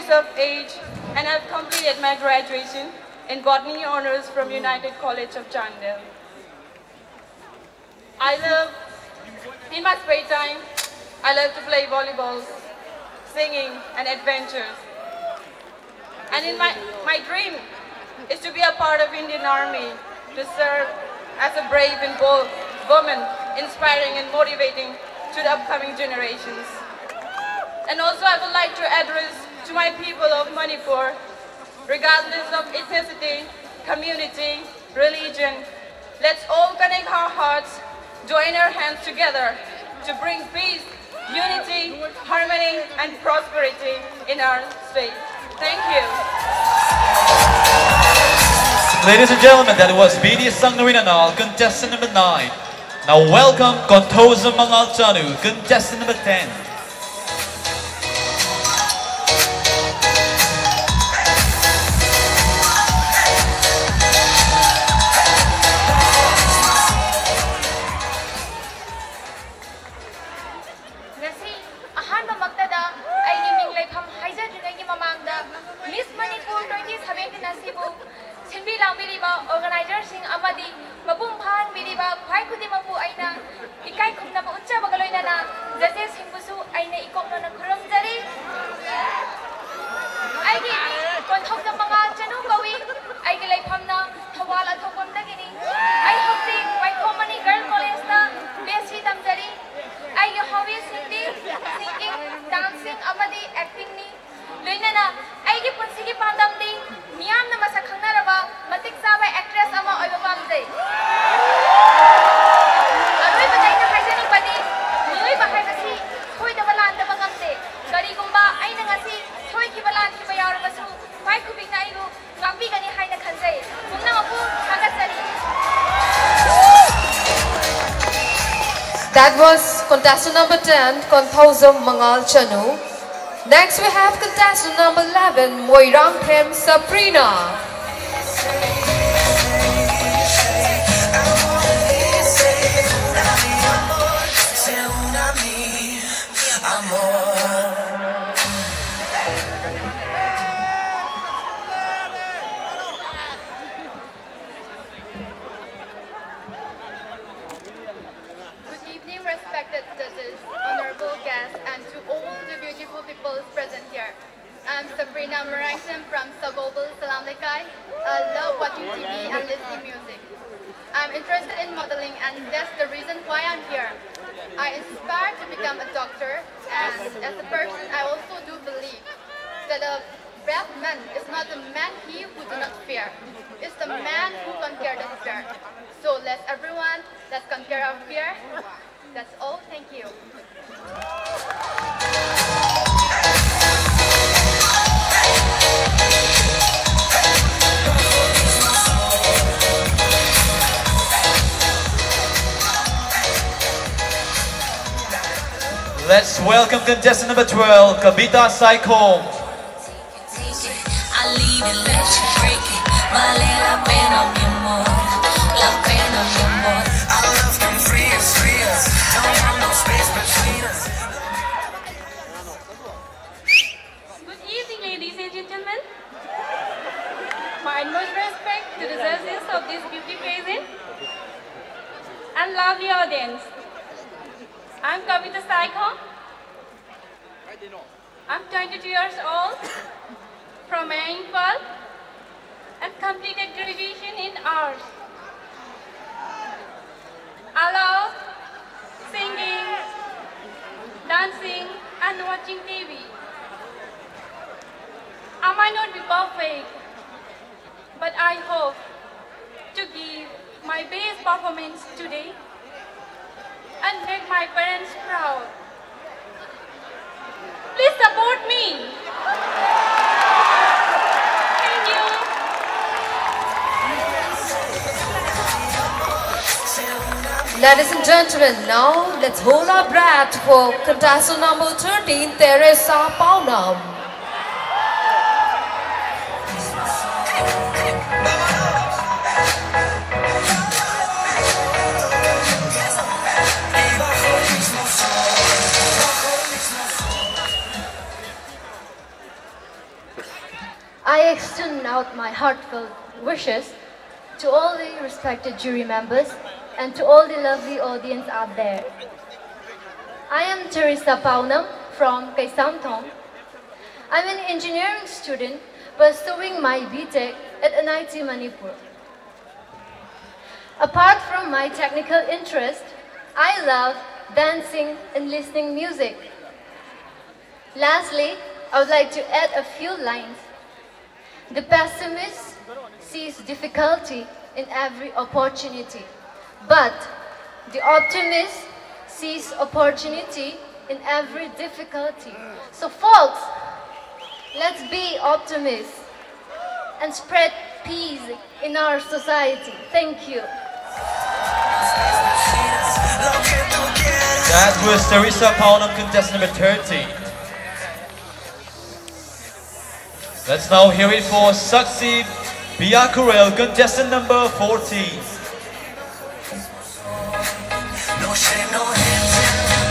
years of age and have completed my graduation in Botany Honours from United College of Chandel. In my spare time, I love to play volleyball, singing and adventures. And in my dream is to be a part of Indian Army, to serve as a brave and bold woman, inspiring and motivating to the upcoming generations. And also I would like to address to my people of Manipur, regardless of ethnicity, community, religion, let's all connect our hearts, join our hands together to bring peace, unity, harmony and prosperity in our state. Thank you. Ladies and gentlemen, that was BD Sangnarinanal, contestant number 9. Now welcome Kontoza Mangal Chanu, contestant number 10. That was contestant number 10, Konthoza Mangal Chanu. Next we have contestant number 11, Moirang Them Sabrina. Respected judges, honorable guests, and to all the beautiful people present here. I'm Sabrina Marangton from Sagobal Salamlekai. I love watching TV and listening music. I'm interested in modeling and that's the reason why I'm here. I aspire to become a doctor and as a person I also do believe that a brave man is not the man he who do not fear. It's the man who conquer the fear. So let's conquer our fear. That's all. Thank you. Let's welcome contestant number 12, Kabita Saikom. Good evening, ladies and gentlemen. My utmost respect to the judges of this beauty present and lovely audience. I'm Kabita Saikom. I'm 22 years old from Manipur and completed graduation in arts. I love singing, dancing and watching TV. I might not be perfect, but I hope to give my best performance today and make my parents proud. Please support me. Thank you. Ladies and gentlemen, now let's hold our breath for contestant number 13, Teresa Paunam. I extend out my heartfelt wishes to all the respected jury members and to all the lovely audience out there. I am Teresa Paunam from Kaisamthong. I'm an engineering student pursuing my BTech at NIT Manipur. Apart from my technical interest, I love dancing and listening music. Lastly, I would like to add a few lines. The pessimist sees difficulty in every opportunity, but the optimist sees opportunity in every difficulty. So folks, let's be optimists and spread peace in our society. Thank you. That was Teresa Paunam, contestant number 13. Let's now hear it for Saksi Biakurel, contestant number 14. No shame, no hands,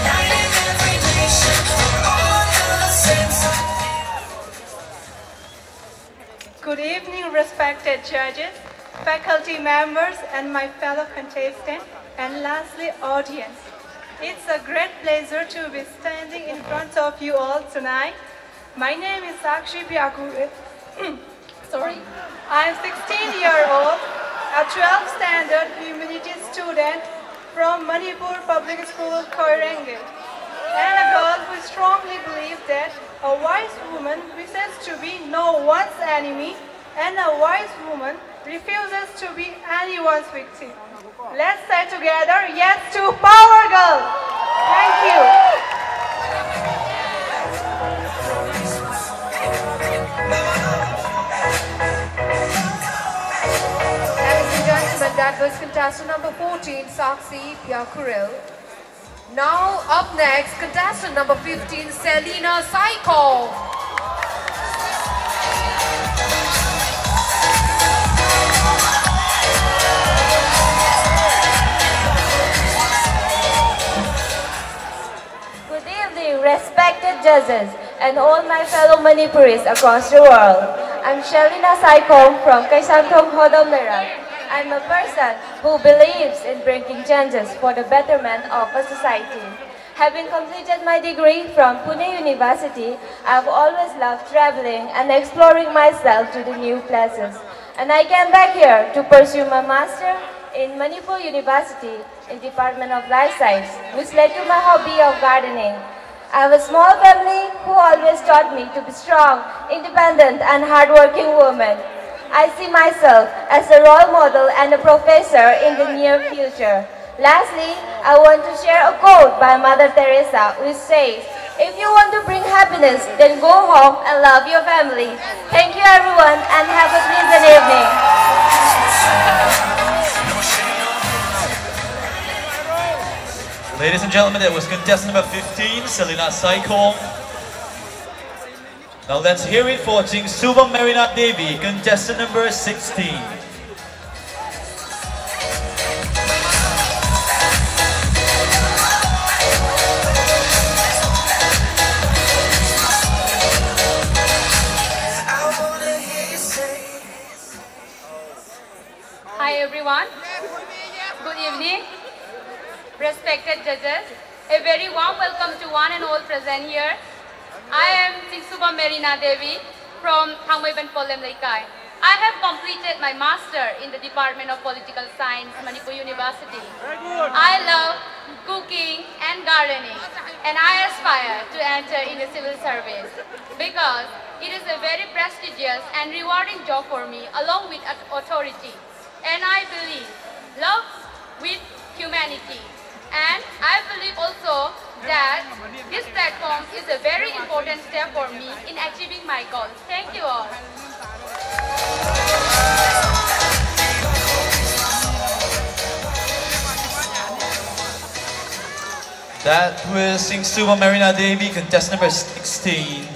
united every nation, we're all under the same sun. Good evening, respected judges, faculty members, and my fellow contestants, and lastly, audience. It's a great pleasure to be standing in front of you all tonight. My name is Sakshi Biakurel. Sorry. I am 16-year-old, a 12th standard humanities student from Manipur Public School, Koirengel, and a girl who strongly believes that a wise woman wishes to be no one's enemy, and a wise woman refuses to be anyone's victim. Let's say together, yes to Power Girl! Thank you. Ladies and gentlemen, that was contestant number 14, Saksi Biakurel. Now up next, contestant number 15, Selina Saikov. Good evening, respected judges and all my fellow Manipuris across the world. I'm Selina Saikov from Kaisamthong Hodomneran. I'm a person who believes in bringing changes for the betterment of a society. Having completed my degree from Pune University, I've always loved traveling and exploring myself to the new places. And I came back here to pursue my master in Manipur University in Department of Life Science, which led to my hobby of gardening. I have a small family who always taught me to be strong, independent, and hardworking woman. I see myself as a role model and a professor in the near future. Lastly, I want to share a quote by Mother Teresa which says, "If you want to bring happiness, then go home and love your family." Thank you everyone and have a pleasant evening. Ladies and gentlemen, that was contestant number 15, Selina Saikov. Now let's hear it for Ching Subham Marina Devi, contestant number 16. Hi everyone. Good evening. Respected judges, a very warm welcome to one and all present here. I am Subham Marina Devi from Thangmaiban Polem Laikai. I have completed my master in the Department of Political Science, Manipur University. I love cooking and gardening, and I aspire to enter in the civil service because it is a very prestigious and rewarding job for me along with authority. And I believe love with humanity. And I believe also that this platform is a very important step for me in achieving my goals. Thank you all. That was Sing Subham Marina Devi, contestant number 16.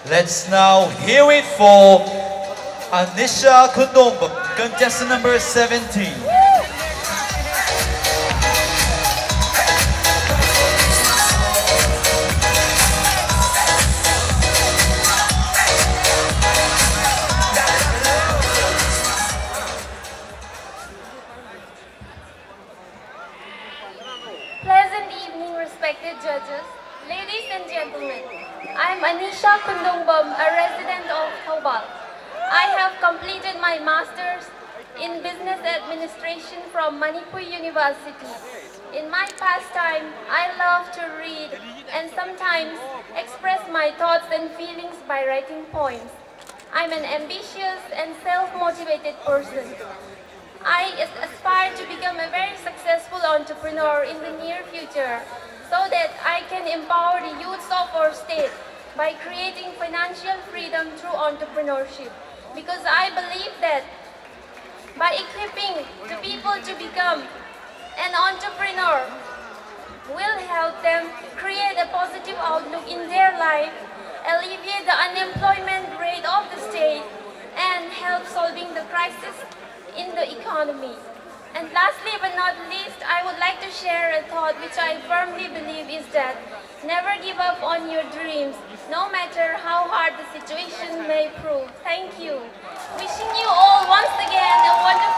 Let's now hear it for Anisha Kundombo, contestant number 17. Anisha Kundongbom, a resident of Thoubal. I have completed my master's in business administration from Manipur University. In my pastime, I love to read and sometimes express my thoughts and feelings by writing poems. I'm an ambitious and self-motivated person. I aspire to become a very successful entrepreneur in the near future so that I can empower the youths of our state by creating financial freedom through entrepreneurship. Because I believe that by equipping the people to become an entrepreneur will help them create a positive outlook in their life, alleviate the unemployment rate of the state, and help solving the crisis in the economy. And lastly but not least, I would like to share a thought which I firmly believe is that never give up on your dreams, no matter how hard the situation may prove. Thank you. Wishing you all once again a wonderful